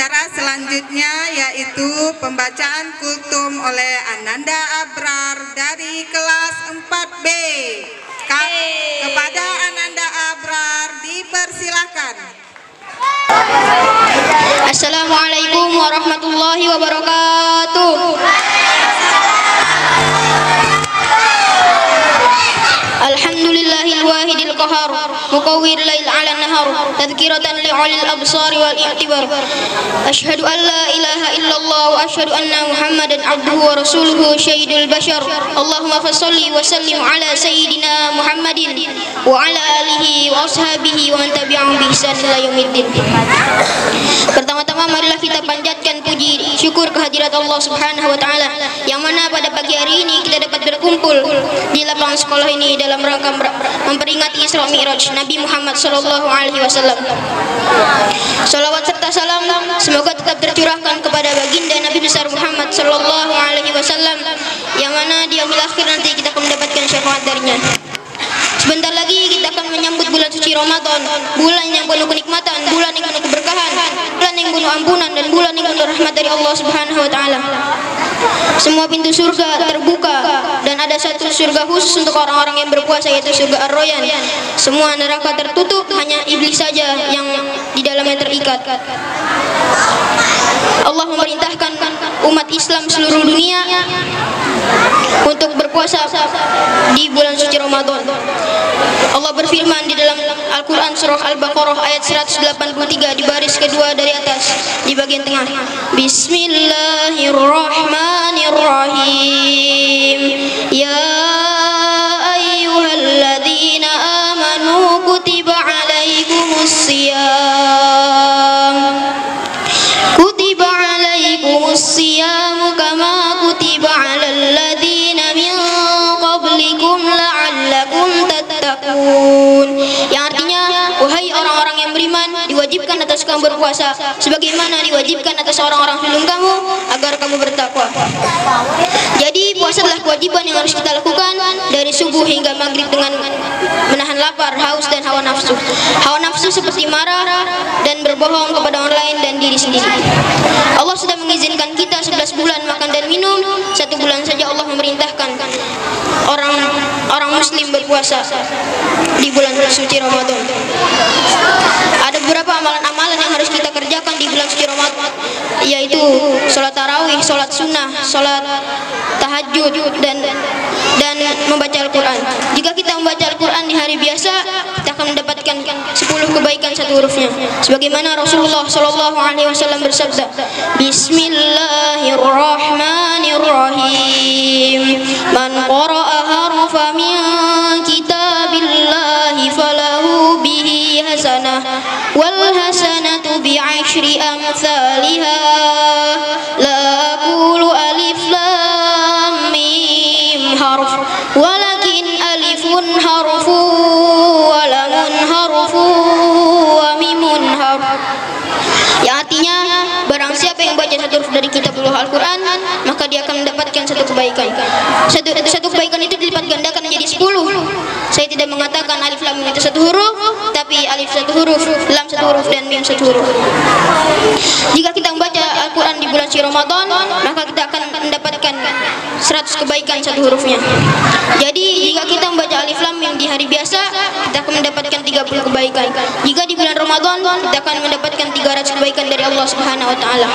Acara selanjutnya yaitu pembacaan kultum oleh Ananda Abrar dari kelas 4B. Kepada Ananda Abrar dipersilakan. Assalamualaikum warahmatullahi wabarakatuh. Alhamdulillahil wahidil qahar muqawwir lail 'ala nahar tadhkiratan li'ulil absar wal i'tibar. Asyhadu an la ilaha illallah wa asyhadu anna Muhammadan abduhu wa rasuluhu syahidul bashar. Allahumma fasholli wa sallim ala sayyidina Muhammadin wa ala alihi wa ashabihi wa man tabi'ahum bi ihsan ila yaumiddin. Pertama-tama marilah kita panjatkan puji syukur kehadirat Allah Subhanahu wa taala yang mana pada pagi hari ini kita dapat berkumpul di lapangan sekolah ini dalam rangka memperingati Isra Mi'raj Nabi Muhammad sallallahu alaihi wasallam. Salawat serta salam semoga tetap tercurahkan kepada baginda Nabi besar Muhammad sallallahu alaihi wasallam yang mana di yaumil akhir nanti kita akan mendapatkan syafaat darinya. Sebentar lagi kita akan menyambut bulan suci Ramadan, bulan yang penuh kenikmatan, bulan yang penuh keberkahan, bulan yang penuh ampunan, dan bulan yang penuh rahmat dari Allah Subhanahu wa taala. Semua pintu surga terbuka dan ada satu surga khusus untuk orang-orang yang berpuasa, yaitu surga Ar-Rayyan. Semua neraka tertutup, hanya iblis saja yang di dalamnya terikat. Allah memerintahkan umat Islam seluruh dunia untuk berpuasa di bulan suci Ramadan. Allah berfirman di dalam Al-Quran surah Al-Baqarah ayat 183 di baris kedua dari atas di bagian tengah. Bismillahirrahmanirrahim. Ya ayyuhalladzina amanu kutiba alaikumus siyam. Kutiba alaikumus siyam kama kutiba alal ladzina min qablikum la'allakum tattaqun. Yang artinya, wahai orang-orang yang beriman, diwajibkan atas kamu berpuasa sebagaimana diwajibkan atas orang-orang sebelum kamu agar kamu bertakwa. Jadi puasa adalah kewajiban yang harus kita lakukan dari subuh hingga maghrib dengan menahan lapar, haus, dan hawa nafsu. Hawa nafsu seperti marah dan berbohong kepada orang lain dan diri sendiri. Allah sudah mengizinkan kita 11 bulan makan dan minum. 1 bulan saja Allah memerintahkan orang muslim berpuasa di bulan suci Ramadan. Ada beberapa amalan-amalan yang harus kita kerjakan di bulan suci Ramadan, yaitu sholat tarawih, sholat sunnah, sholat tahajud, dan membaca Al-Quran. Jika kita membaca Al-Quran di hari biasa, kita akan mendapatkan 10 kebaikan satu hurufnya. Sebagaimana Rasulullah sallallahu alaihi wasallam bersabda, Bismillahirrahmanirrahim. Man qara'a harfa min kitabillahi falahu bihi hasanah wal hasanatu bi'ashri amsalha. La aqulu alif lam mim harf walakin alifun harfu wa lamun harfu wa mimun harf. Yang artinya, barang siapa yang baca satu huruf dari kitabullah Al-Quran, maka dia akan mendapatkan satu kebaikan. Satu kebaikan itu dilipat gandakan menjadi 10. Saya tidak mengatakan alif lam mim itu satu huruf, tapi alif satu huruf, lam satu huruf, dan mim satu huruf. Jika kita membaca Al-Quran di bulan suci Ramadan, maka kita akan mendapatkan 100 kebaikan satu hurufnya. Jadi jika kita membaca alif lam mim di hari biasa, kita akan mendapatkan 30 kebaikan. Jika di bulan Ramadan, kita akan mendapatkan 300 kebaikan dari Allah Subhanahu wa taala.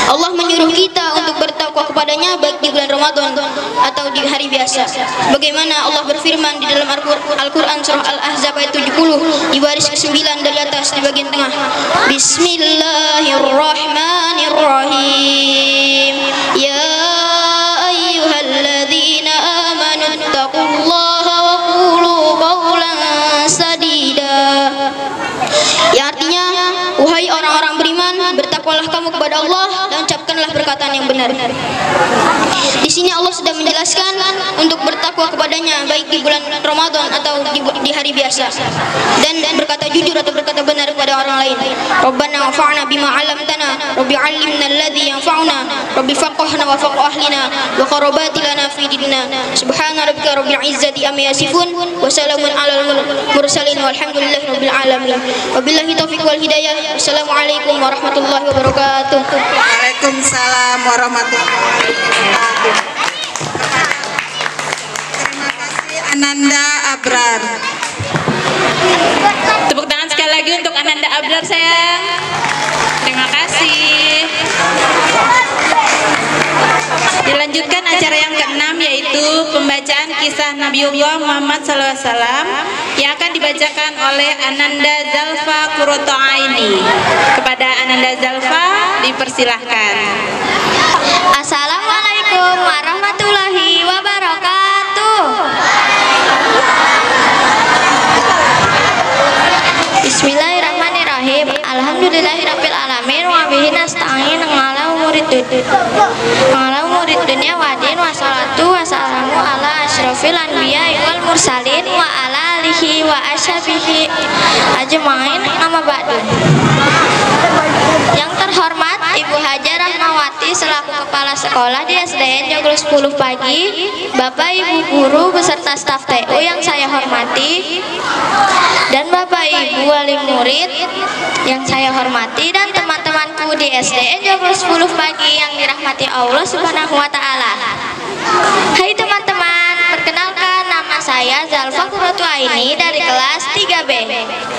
Allah menyuruh kita untuk bertakwa kepadanya baik di bulan Ramadan atau di hari biasa. Bagaimana Allah berfirman di dalam Al-Quran surah Al-Ahzab ayat 70 di baris ke-9 dari atas di bagian tengah. Bismillahirrahmanirrahim. Ya ayyuhalladzina amanu taqullaha wa qulu qawlan sadida. Yang artinya, wahai orang-orang beriman, bertakwalah kamu kepada Allah dan ucapkanlah perkataan yang benar. Di sini Allah sudah menjelaskan untuk bertakwa kepadanya baik di bulan Ramadan atau di hari biasa, dan berkata jujur atau berkata benar kepada orang lain. Rabbana wafa'na bima 'allamtana, Rabbi 'allimna alladhi yanfa'una, Rabbi faqihna wa faqih ahlina wa qarabati lana fi dinina. Subhana rabbika rabbil izzati amma yasifun wa salamun alal mursalin walhamdulillahi rabbil alamin. Wabillahi taufiq wal hidayah. Wassalamualaikum warahmatullahi wabarakatuh. Waalaikumsalam warahmatullahi wabarakatuh. Terima kasih Ananda Abrar. Tepuk tangan sekali lagi untuk Ananda Abrar sayang. Terima kasih. Dilanjutkan acara yang ke-6 yaitu pembacaan kisah Nabiullah Muhammad SAW yang akan dibacakan oleh Ananda Zalfa Kuroto Aini. Kepada Ananda Zalfa dipersilahkan. Assalamualaikum warahmatullahi wabarakatuh. Bismillahirrahmanirrahim. Alhamdulillahirabbil alamin wa bihi nasta'in ala umurid dunya wa din wa salatu wa salamu ala asyrafil anbiya wal mursalin wa ala alihi wa ashabihi ajmain amma ba'du. Yang terhormat Ibu Hajar Rahmawati selaku Kepala Sekolah di SDN Joglo 10 Pagi, Bapak Ibu Guru beserta staf TU yang saya hormati, dan Bapak Ibu Wali Murid yang saya hormati, dan teman-temanku di SDN Joglo 10 Pagi yang dirahmati Allah Subhanahu wa Ta'ala. Hai teman-teman, perkenalkan nama saya Zalfa Kuroto Aini dari kelas 3B.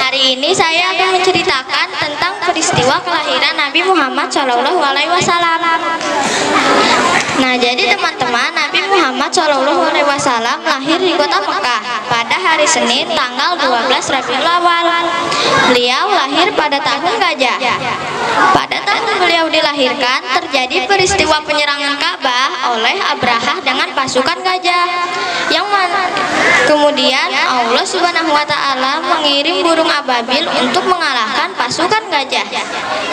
Hari ini saya akan menceritakan tentang peristiwa kelahiran Nabi Muhammad SAW. Nah, jadi teman-teman, Nabi Muhammad SAW lahir di kota Mekah pada hari Senin tanggal 12 Rabiul Awal. Beliau lahir pada tahun gajah. Pada tahun beliau dilahirkan terjadi peristiwa penyerangan Ka'bah oleh Abrahah dengan pasukan gajah. Kemudian Allah Subhanahu wa Ta'ala mengirim burung ababil untuk mengalahkan pasukan gajah.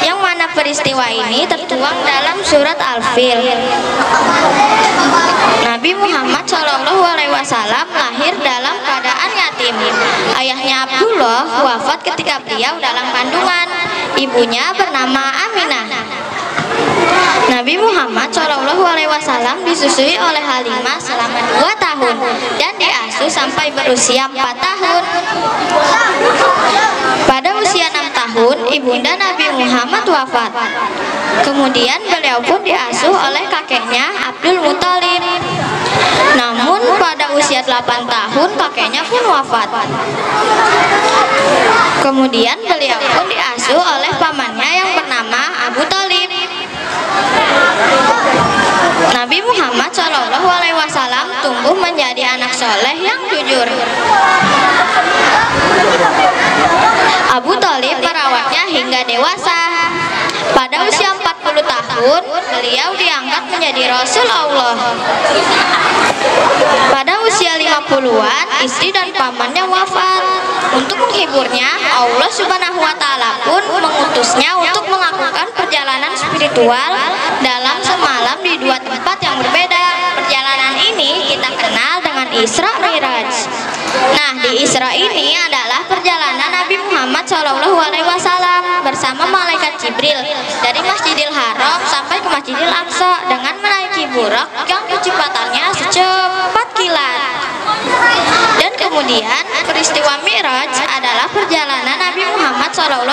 Yang mana peristiwa ini tertuang dalam surat Al-Fil. Nabi Muhammad SAW lahir dalam keadaan yatim. Ayahnya Abdullah wafat ketika beliau dalam kandungan. Ibunya bernama Aminah. Nabi Muhammad SAW disusui oleh Halimah selama 2 tahun dan diasuh sampai berusia 4 tahun. Pada usia 6 tahun, ibunda Nabi Muhammad wafat. Kemudian beliau pun diasuh oleh kakeknya Abdul Muthalib. Namun pada usia 8 tahun kakeknya pun wafat. Kemudian beliau pun diasuh oleh pamannya yang bernama Abu Thalib. Nabi Muhammad SAW tumbuh menjadi anak soleh yang jujur. Abu Thalib merawatnya hingga dewasa. Pada usia 40 tahun, beliau diangkat menjadi Rasul Allah. Pada usia 50-an, istri dan pamannya wafat. Untuk menghiburnya, Allah Subhanahu wa Ta'ala pun mengutusnya untuk melakukan perjalanan spiritual dalam semalam di 2 tempat yang berbeda. Perjalanan ini kita kenal dengan Isra Mi'raj. Nah, di Isra ini adalah perjalanan Nabi Muhammad SAW bersama malaikat Jibril dari Masjidil Haram sampai ke Masjidil Aqsa dengan menaiki burak yang kecepatannya secepat kilat. Dan kemudian peristiwa Mi'raj adalah perjalanan Nabi Muhammad SAW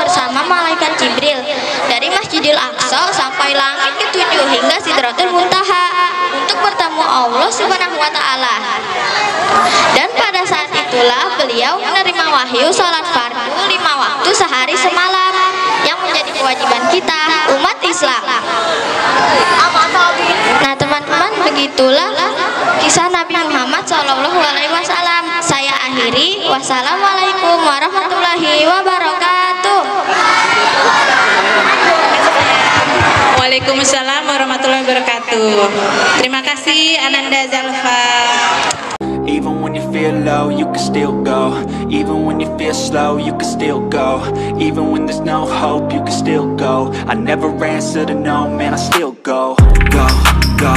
bersama malaikat Jibril dari Masjidil Aqsa sampai langit ke-7 hingga Sidratul Muntaha untuk bertemu Allah Subhanahu wa Ta'ala. Dan pada saat itulah beliau menerima wahyu salat fardu 5 waktu sehari semalam yang menjadi kewajiban kita umat Islam. Nah teman-teman, begitulah kisah Nabi Muhammad SAW. Saya akhiri. Wassalamualaikum warahmatullahi wabarakatuh. Waalaikumsalam warahmatullahi wabarakatuh. Terima kasih Ananda Zalfa. Even when you feel low, you can still go. Even when you feel slow, you can still go. Even when there's no hope, you can still go. I never answer to no, man, I still go. Go, go.